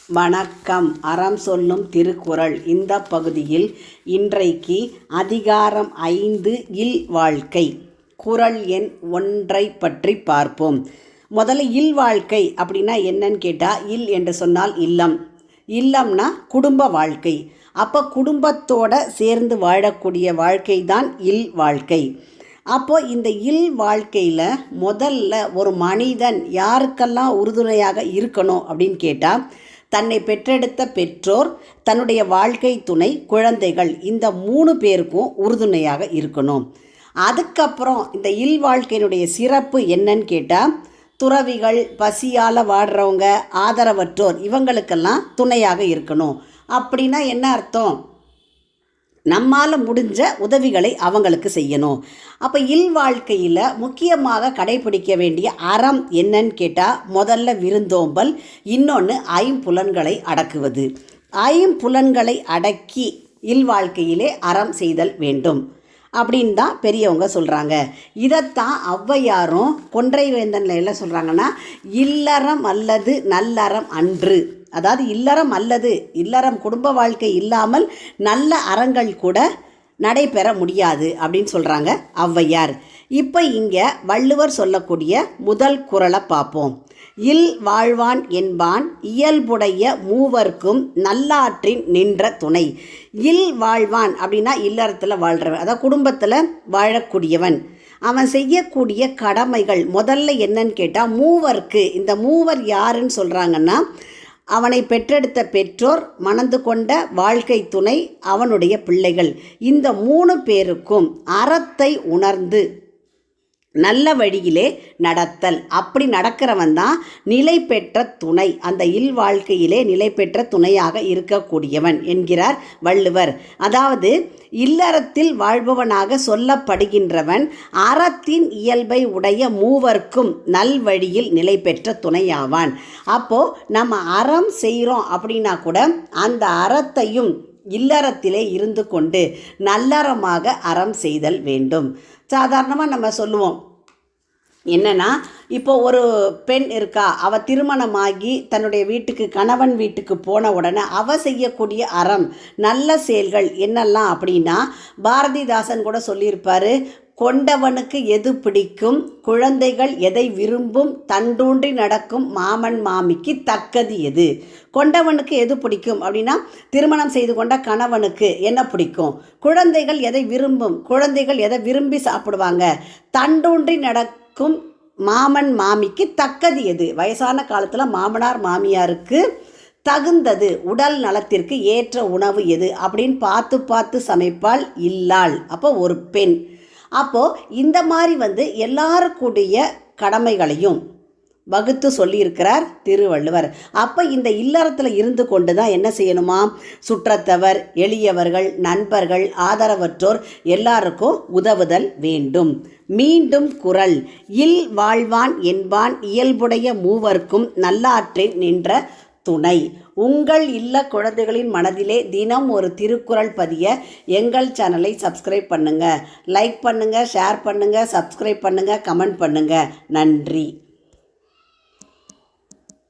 வணக்கம். அறம் சொல்லும் திருக்குறள். இந்த பகுதியில் இன்றைக்கு அதிகாரம் 5 இல்வாழ்க்கை குறள் எண் 1 பற்றி பார்ப்போம். முதல்ல இல்வாழ்க்கை அப்படின்னா என்னன்னு கேட்டால், இல் என்று சொன்னால் இல்லம், இல்லம்னா குடும்ப வாழ்க்கை. அப்போ குடும்பத்தோட சேர்ந்து வாழக்கூடிய வாழ்க்கை தான் இல்வாழ்க்கை. அப்போது இந்த இல் வாழ்க்கையில் முதல்ல ஒரு மனிதன் யாருக்கெல்லாம் உறுதுணையாக இருக்கணும் அப்படின்னு கேட்டால், தன்னை பெற்றெடுத்த பெற்றோர், தன்னுடைய வாழ்க்கை துணை, குழந்தைகள், இந்த 3 பேருக்கும் உறுதுணையாக இருக்கணும். அதுக்கப்புறம் இந்த இல் வாழ்க்கையினுடைய சிறப்பு என்னன்னு கேட்டால், துறவிகள், பசியால் வாடுறவங்க, ஆதரவற்றோர், இவங்களுக்கெல்லாம் துணையாக இருக்கணும். அப்படின்னா என்ன அர்த்தம்? நம்மால் முடிஞ்ச உதவிகளை அவங்களுக்கு செய்யணும். அப்போ இல் வாழ்க்கையில் முக்கியமாக கடைபிடிக்க வேண்டிய அறம் என்னன்னு கேட்டால், முதல்ல விருந்தோம்பல், இன்னொன்று ஐம்புலன்களை அடக்குவது. ஐம்புலன்களை அடக்கி இல் வாழ்க்கையிலே அறம் செய்தல் வேண்டும் அப்படின்னு தான் பெரியவங்க சொல்கிறாங்க. இதைத்தான் ஔவையாரும் கொன்றை வேந்தனில் என்ன சொல்கிறாங்கன்னா, இல்லறம் அல்லது நல்லறம் அன்று. அதாவது இல்லறம் அல்லது இல்லறம் குடும்ப வாழ்க்கை இல்லாமல் நல்ல அறங்கள் கூட நடைபெற முடியாது அப்படின்னு சொல்கிறாங்க ஔவையார். இப்போ இங்கே வள்ளுவர் சொல்லக்கூடிய முதல் குறளை பார்ப்போம். இல் வாழ்வான் என்பான் இயல்புடைய மூவர்க்கும் நல்லாற்றின் நின்ற துணை. இல் வாழ்வான் அப்படின்னா இல்லறத்தில் வாழ்கிறவன், அதாவது குடும்பத்தில் வாழக்கூடியவன். அவன் செய்யக்கூடிய கடமைகள் முதல்ல என்னன்னு கேட்டால், மூவர்க்கு. இந்த மூவர் யாருன்னு சொல்கிறாங்கன்னா, அவனை பெற்றெடுத்த பெற்றோர், மணந்து கொண்ட வாழ்க்கை துணை, அவனுடைய பிள்ளைகள். இந்த 3 பேருக்கும் அறத்தை உணர்ந்து நல்ல வழியிலே நடத்தல். அப்படி நடக்கிறவன் தான் நிலை பெற்ற துணை, அந்த இல் வாழ்க்கையிலே நிலை பெற்ற துணையாக இருக்கக்கூடியவன் என்கிறார் வள்ளுவர். அதாவது இல்லறத்தில் வாழ்பவனாக சொல்லப்படுகின்றவன் அறத்தின் இயல்பை உடைய மூவர்க்கும் நல்வழியில் நிலை பெற்ற துணையாவான். அப்போது நம்ம அறம் செய்கிறோம் அப்படின்னா கூட அந்த அறத்தையும் இல்லறத்திலே இருந்து கொண்டு நல்லறமாக அறம் செய்தல் வேண்டும். சாதாரணமாக நம்ம சொல்லுவோம் என்னென்னா, இப்போ ஒரு பெண் இருக்கா, அவள் திருமணமாகி தன்னுடைய வீட்டுக்கு, கணவன் வீட்டுக்கு போன உடனே அவள் செய்யக்கூடிய அறம் நல்ல செயல்கள் என்னெல்லாம் அப்படின்னா, பாரதிதாசன் கூட சொல்லியிருப்பார், கொண்டவனுக்கு எது பிடிக்கும், குழந்தைகள் எதை விரும்பும், தண்டூன்றி நடக்கும் மாமன் மாமிக்கு தக்கது எது. கொண்டவனுக்கு எது பிடிக்கும் அப்படின்னா, திருமணம் செய்து கொண்ட கணவனுக்கு என்ன பிடிக்கும், குழந்தைகள் எதை விரும்பும், குழந்தைகள் எதை விரும்பி சாப்பிடுவாங்க, தண்டூன்றி நடக்கும் மாமன் மாமிக்கு தக்கது எது. வயசான காலத்தில் மாமனார் மாமியாருக்கு தகுந்தது, உடல் நலத்திற்கு ஏற்ற உணவு எது அப்படின்னு பார்த்து பார்த்து சமைப்பாள் இல்லாள். அப்போ ஒரு பெண். அப்போது இந்த மாதிரி எல்லாருக்குடைய கடமைகளையும் வகுத்து சொல்லியிருக்கிறார் திருவள்ளுவர். அப்போ இந்த இல்லறத்தில் இருந்து கொண்டு தான் என்ன செய்யணுமா, சுற்றத்தவர், எளியவர்கள், நண்பர்கள், ஆதரவற்றோர் எல்லாருக்கும் உதவுதல் வேண்டும். மீண்டும் குறள். இல் வாழ்வான் என்பான் இயல்புடைய மூவர்க்கும் நல்லாற்றின் நின்ற துணை. உங்கள் இல்ல குழந்தைகளின் மனதிலே தினம் ஒரு திருக்குறள் பதிய எங்கள் சேனலை சப்ஸ்கிரைப் பண்ணுங்கள், லைக் பண்ணுங்கள், ஷேர் பண்ணுங்கள், சப்ஸ்கிரைப் பண்ணுங்கள், கமெண்ட் பண்ணுங்கள். நன்றி.